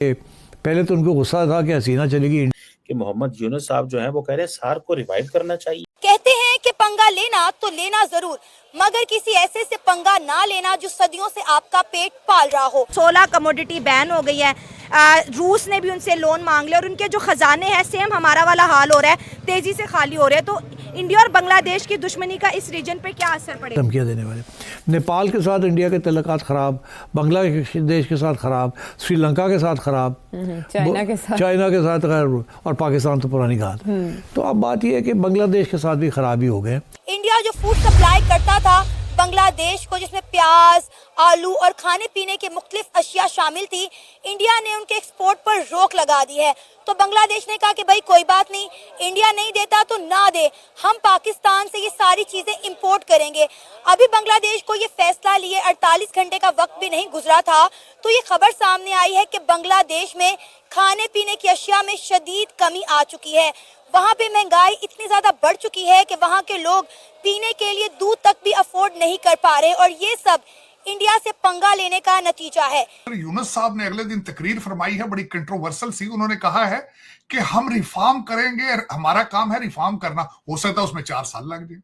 पहले तो उनको गुस्सा था कि हसीना चलेगी। कि मोहम्मद यूनुस साहब जो हैं वो कह रहे हैं सार को रिवाइव करना चाहिए। कहते हैं कि पंगा लेना तो लेना जरूर, मगर किसी ऐसे से पंगा ना लेना जो सदियों से आपका पेट पाल रहा हो। 16 कमोडिटी बैन हो गई है, रूस ने भी उनसे लोन मांग लिया और उनके जो खजाने हैं सेम हमारा वाला हाल हो रहा है, तेजी से खाली हो रहे हैं। तो इंडिया और बांग्लादेश की दुश्मनी का इस रीजन पे क्या असर पड़ेगा? धमकियाँ देने वाले नेपाल के साथ इंडिया के तल्लुकात ख़राब, बांग्लादेश के साथ ख़राब, श्रीलंका के साथ ख़राब, चाइना के साथ खैर, और पाकिस्तान तो पुरानी घात। तो अब बात यह है कि बांग्लादेश के साथ भी खराबी हो गए। इंडिया जो फूड सप्लाई करता था बांग्लादेश को, जिसमें प्याज, आलू और खाने पीने के मुख्तलिफ अशिया शामिल थी, इंडिया ने उनके एक्सपोर्ट पर रोक लगा दी है। तो बांग्लादेश ने कहा कि भाई कोई बात नहीं, इंडिया नहीं देता तो ना दे, हम पाकिस्तान से ये सारी चीजें इंपोर्ट करेंगे। अभी बांग्लादेश को ये फैसला लिए 48 घंटे का वक्त भी नहीं गुजरा था तो ये खबर सामने आई है कि बांग्लादेश में खाने पीने की अशिया में शदीद कमी आ चुकी है। वहाँ पे महंगाई इतनी ज्यादा बढ़ चुकी है कि वहाँ के लोग पीने के लिए दूध तक भी अफोर्ड नहीं कर पा रहे, और ये सब इंडिया से पंगा लेने का नतीजा है। यूनुस साहब ने अगले दिन तकरीर फरमाई है, बड़ी कंट्रोवर्सल सी। उन्होंने कहा है कि हम रिफॉर्म करेंगे, हमारा काम है रिफॉर्म करना, हो सकता है उसमें 4 साल लग जाए।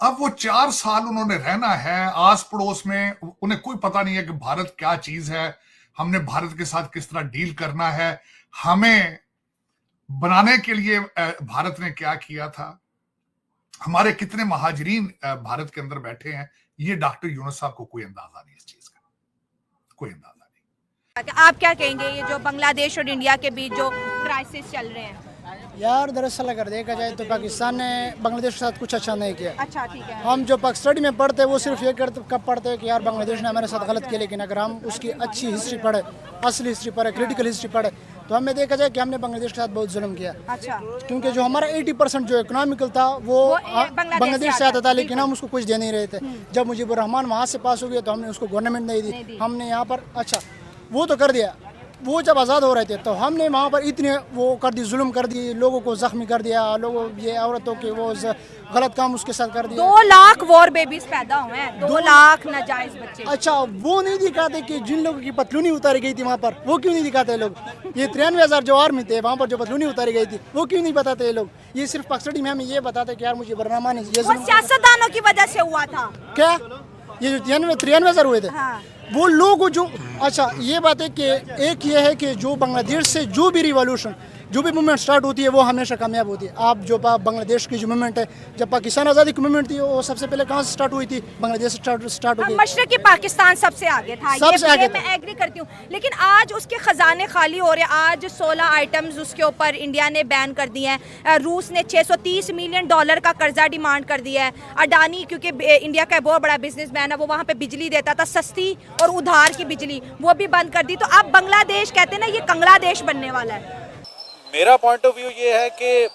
अब वो 4 साल उन्होंने रहना है आस पड़ोस में, उन्हें कोई पता नहीं है कि भारत क्या चीज है, हमने भारत के साथ किस तरह डील करना है, हमें बनाने के लिए भारत ने क्या किया था, हमारे कितने महाजरीन भारत के अंदर बैठे हैं। ये डॉक्टर यूनुस साहब को कोई अंदाजा नहीं इस चीज का, कोई अंदाजा नहीं। आप क्या कहेंगे ये जो बांग्लादेश और इंडिया के बीच जो क्राइसिस चल रहे हैं? यार दरअसल अगर देखा जाए तो पाकिस्तान ने बांग्लादेश के साथ कुछ अच्छा नहीं किया। अच्छा ठीक है। हम जो स्टडी में पढ़ते हैं वो सिर्फ ये कब पढ़ते हैं कि यार बांग्लादेश ने हमारे साथ गलत किया, लेकिन अगर हम उसकी अच्छी हिस्ट्री पढ़े, असली हिस्ट्री पढ़े, क्रिटिकल हिस्ट्री पढ़े, तो हमें देखा जाए कि हमने बांग्लादेश के साथ बहुत जुल्म किया। अच्छा। क्योंकि जो हमारा 80% जो इकोनॉमिकल था वो बांग्लादेश से आता था, लेकिन हम उसको कुछ दे नहीं रहे थे। जब मुजीबुर रहमान वहाँ से पास हो गया तो हमने उसको गवर्नमेंट नहीं दी, हमने यहाँ पर अच्छा वो तो कर दिया। वो जब आज़ाद हो रहे थे तो हमने वहाँ पर इतने वो कर दी, जुल्म कर दी, लोगों को जख्मी कर दिया, लोगों ये औरतों के वो गलत काम उसके साथ कर दिया। 2 लाख वॉर बेबीज पैदा हुए हैं, 2 लाख नाजायज बच्चे। अच्छा वो नहीं दिखाते कि जिन लोगों की पतलूनी उतारी गई थी वहाँ पर, वो क्यों नहीं दिखाते लोग? ये 93,000 जो आर्मी थे वहाँ पर जो पतलूनी उतारी गई थी वो क्यों नहीं बताते लोग? ये सिर्फ पाकिस्तानी में हमें ये बताते कि यार मुझे बरनामा नहीं, ये सियासतदानों की वजह से हुआ था क्या? ये जो 93,000 हुए थे वो लोग जो, अच्छा ये बात है कि एक ये है कि जो बांग्लादेश से जो भी रिवॉल्यूशन, जो भी मूवमेंट स्टार्ट होती है वो हमेशा कामयाब होती है। आप जो बांग्लादेश की जो मूवमेंट है, जब पाकिस्तान आज़ादी की मूवमेंट थी वो सबसे पहले कहाँ से स्टार्ट हुई थी? बांग्लादेश से स्टार्ट हो गई। मशरकी पाकिस्तान सबसे आगे था, सबसे आगे मैं एग्री करती हूँ, लेकिन आज उसके खजाने खाली हो रहे हैं। आज 16 आइटम्स उसके ऊपर इंडिया ने बैन कर दिए हैं। रूस ने $630 मिलियन का कर्जा डिमांड कर दिया है। अडानी, क्योंकि इंडिया का बहुत बड़ा बिजनेसमैन है, वो वहाँ पे बिजली देता था सस्ती और उधार की बिजली, वो भी बंद कर दी। तो अब बांग्लादेश कहते हैं ना ये कंगलादेश बनने वाला है। मेरा पॉइंट ऑफ व्यू ये है कि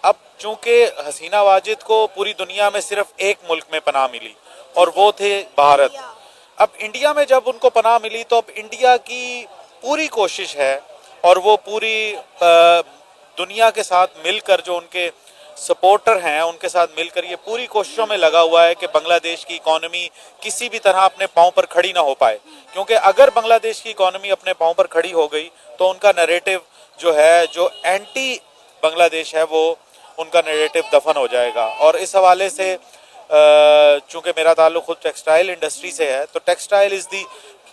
अब चूंकि हसीना वाजिद को पूरी दुनिया में सिर्फ एक मुल्क में पनाह मिली और वो थे भारत। अब इंडिया में जब उनको पनाह मिली तो अब इंडिया की पूरी कोशिश है और वो पूरी दुनिया के साथ मिलकर, जो उनके सपोर्टर हैं उनके साथ मिलकर ये पूरी कोशिशों में लगा हुआ है कि बांग्लादेश की इकॉनमी किसी भी तरह अपने पांव पर खड़ी ना हो पाए। क्योंकि अगर बांग्लादेश की इकॉनमी अपने पांव पर खड़ी हो गई तो उनका नैरेटिव जो है, जो एंटी बांग्लादेश है, वो उनका नैरेटिव दफन हो जाएगा। और इस हवाले से चूंकि मेरा ताल्लुक खुद टेक्सटाइल इंडस्ट्री से है, तो textile is the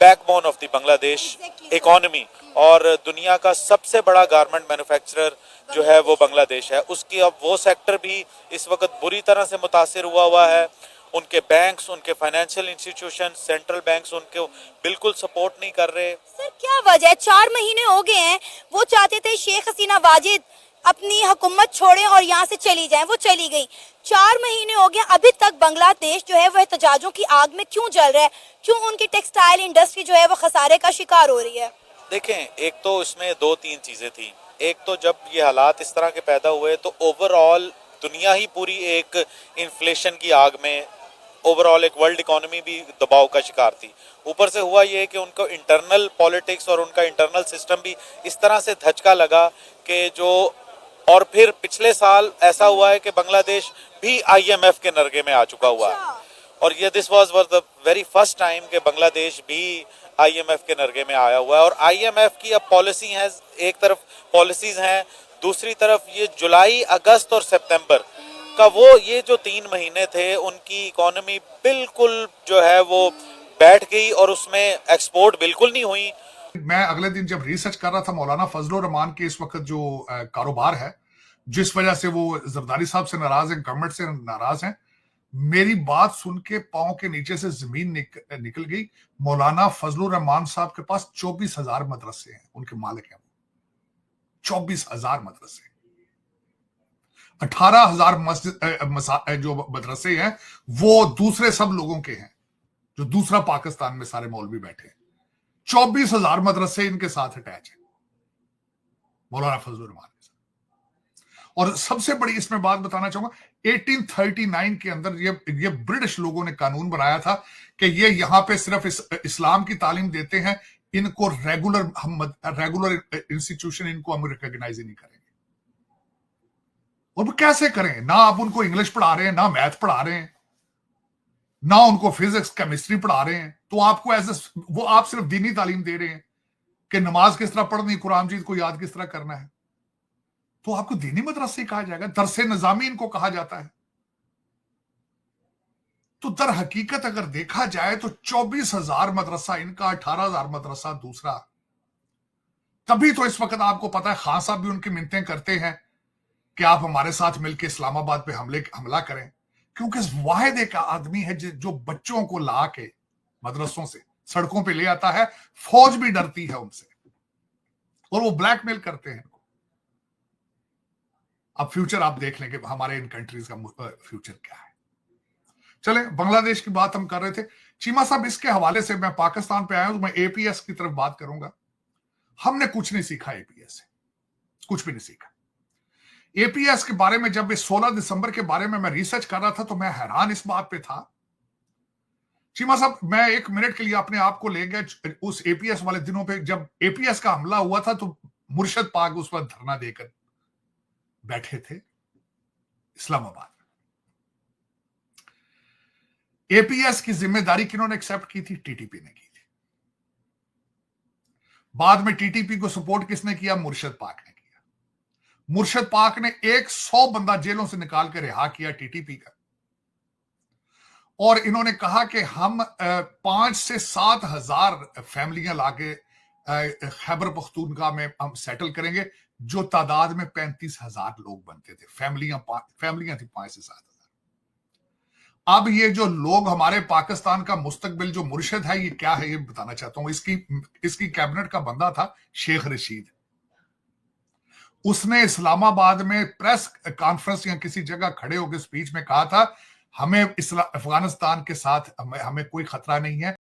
backbone of the Bangladesh economy, और दुनिया का सबसे बड़ा गारमेंट मैन्युफैक्चरर जो है वो बांग्लादेश है। उसकी अब वो सेक्टर भी इस वक्त बुरी तरह से मुतासिर हुआ है। उनके बैंक्स, उनके फाइनेंशियल इंस्टीट्यूशन, सेंट्रल बैंक्स उनको बिल्कुल सपोर्ट नहीं कर रहे। सर क्या वजह है? 4 महीने हो गए हैं, वो चाहते थे शेख हसीना वाजिद अपनी हुकूमत छोड़े और यहाँ से चली जाएं, वो चली गई। 4 महीने हो गए, अभी तक बांग्लादेश जो है वो एहतजाजों की आग में क्यों जल रहा है? क्यों उनकी टेक्सटाइल इंडस्ट्री जो है वो खसारे का शिकार हो रही है? देखें, एक तो इसमें 2-3 चीजें थी। एक तो जब ये हालात इस तरह के पैदा हुए तो ओवरऑल दुनिया ही पूरी एक इन्फ्लेशन की आग में, ओवरऑल एक वर्ल्ड इकोनॉमी भी दबाव का शिकार थी। ऊपर से हुआ ये कि उनको इंटरनल पॉलिटिक्स और उनका इंटरनल सिस्टम भी इस तरह से धचका लगा कि जो, और फिर पिछले साल ऐसा हुआ है कि बांग्लादेश भी IMF के नरगे में आ चुका हुआ है। और ये this was the very first time कि बांग्लादेश भी आईएमएफ के नरगे में आया हुआ है। और आईएमएफ की अब पॉलिसी है, एक तरफ पॉलिसीज हैं, दूसरी तरफ ये जुलाई, अगस्त और सितंबर का वो ये जो 3 महीने थे उनकी इकोनॉमी बिल्कुल जो है वो बैठ गई और उसमें एक्सपोर्ट बिल्कुल नहीं हुई। मैं अगले दिन जब रिसर्च कर रहा था मौलाना फजलुर रहमान के इस वक्त जो कारोबार है, जिस वजह से वो जरदारी साहब से नाराज हैं, गवर्नमेंट से नाराज हैं, मेरी बात सुन के पांव के नीचे से जमीन निकल गई। मौलाना फजलुर रहमान साहब के पास 24,000 मदरसे हैं, उनके मालिक हैं 24,000 मदरसे। 18,000 मस्जिद जो मदरसे हैं वो दूसरे सब लोगों के हैं, जो दूसरा पाकिस्तान में सारे मौलवी बैठे हैं। 24,000 मदरसे इनके साथ अटैच है, मौलाना फजलुर रहमान के साथ। और सबसे बड़ी इसमें बात बताना चाहूंगा, 1839 के अंदर ये ब्रिटिश लोगों ने कानून बनाया था कि ये यहां पे सिर्फ इस्लाम की तालीम देते हैं, इनको रेगुलर इंस्टीट्यूशन इनको हम रिकॉग्नाइज ही नहीं करेंगे। और वो कैसे करें? ना आप उनको इंग्लिश पढ़ा रहे हैं, ना मैथ पढ़ा रहे हैं, ना उनको फिजिक्स केमिस्ट्री पढ़ा रहे हैं, तो आपको वो आप सिर्फ दीनी तालीम दे रहे हैं कि नमाज किस तरह पढ़नी, कुरान मजीद को याद किस तरह करना है, तो आपको दीनी मदरसे कहा जाएगा, दरसे निजामी इनको कहा जाता है। तो दर हकीकत अगर देखा जाए तो 24,000 मदरसा इनका, 18,000 मदरसा दूसरा। तभी तो इस वक्त आपको पता है खान साहब भी उनकी मिन्नतें करते हैं कि आप हमारे साथ मिलकर इस्लामाबाद पे हमला करें, क्योंकि वाहिद एक आदमी है जो बच्चों को ला के मदरसों से सड़कों पे ले आता है। फौज भी डरती है उनसे और वो ब्लैकमेल करते हैं। अब फ्यूचर आप देख लेंगे हमारे इन कंट्रीज का फ्यूचर क्या है। चले, बांग्लादेश की बात हम कर रहे थे। चीमा साहब, इसके हवाले से मैं पाकिस्तान पे आया हूं तो मैं एपीएस की तरफ बात करूंगा। हमने कुछ नहीं सीखा एपीएस से, कुछ भी नहीं सीखा। एपीएस के बारे में जब 16 दिसंबर के बारे में मैं रिसर्च कर रहा था तो मैं हैरान इस बात पे था। चीमा साहब, मैं 1 मिनट के लिए अपने आप को ले गया उस एपीएस वाले दिनों पे, जब एपीएस का हमला हुआ था तो मुर्शद पाक उस पर धरना देकर बैठे थे इस्लामाबाद में। एपीएस की जिम्मेदारी किन्होंने एक्सेप्ट की थी? टीटीपी ने की थी। बाद में टीटीपी को सपोर्ट किसने किया? मुर्शद पाक ने किया। मुर्शद पाक ने 100 बंदा जेलों से निकाल कर रिहा किया टीटीपी का, और इन्होंने कहा कि हम 5 से 7 हजार फैमिलियां लाके खैबर पख्तूनख्वा में हम सेटल करेंगे, जो तादाद में 35,000 लोग बनते थे। फैमिलियां थी 5 से 7 हजार। अब ये जो लोग, हमारे पाकिस्तान का मुस्तकबिल जो मुर्शिद है, ये क्या है ये बताना चाहता हूं। इसकी कैबिनेट का बंदा था शेख रशीद। उसने इस्लामाबाद में प्रेस कॉन्फ्रेंस या किसी जगह खड़े होकर स्पीच में कहा था, हमें अफगानिस्तान के साथ हमें कोई खतरा नहीं है,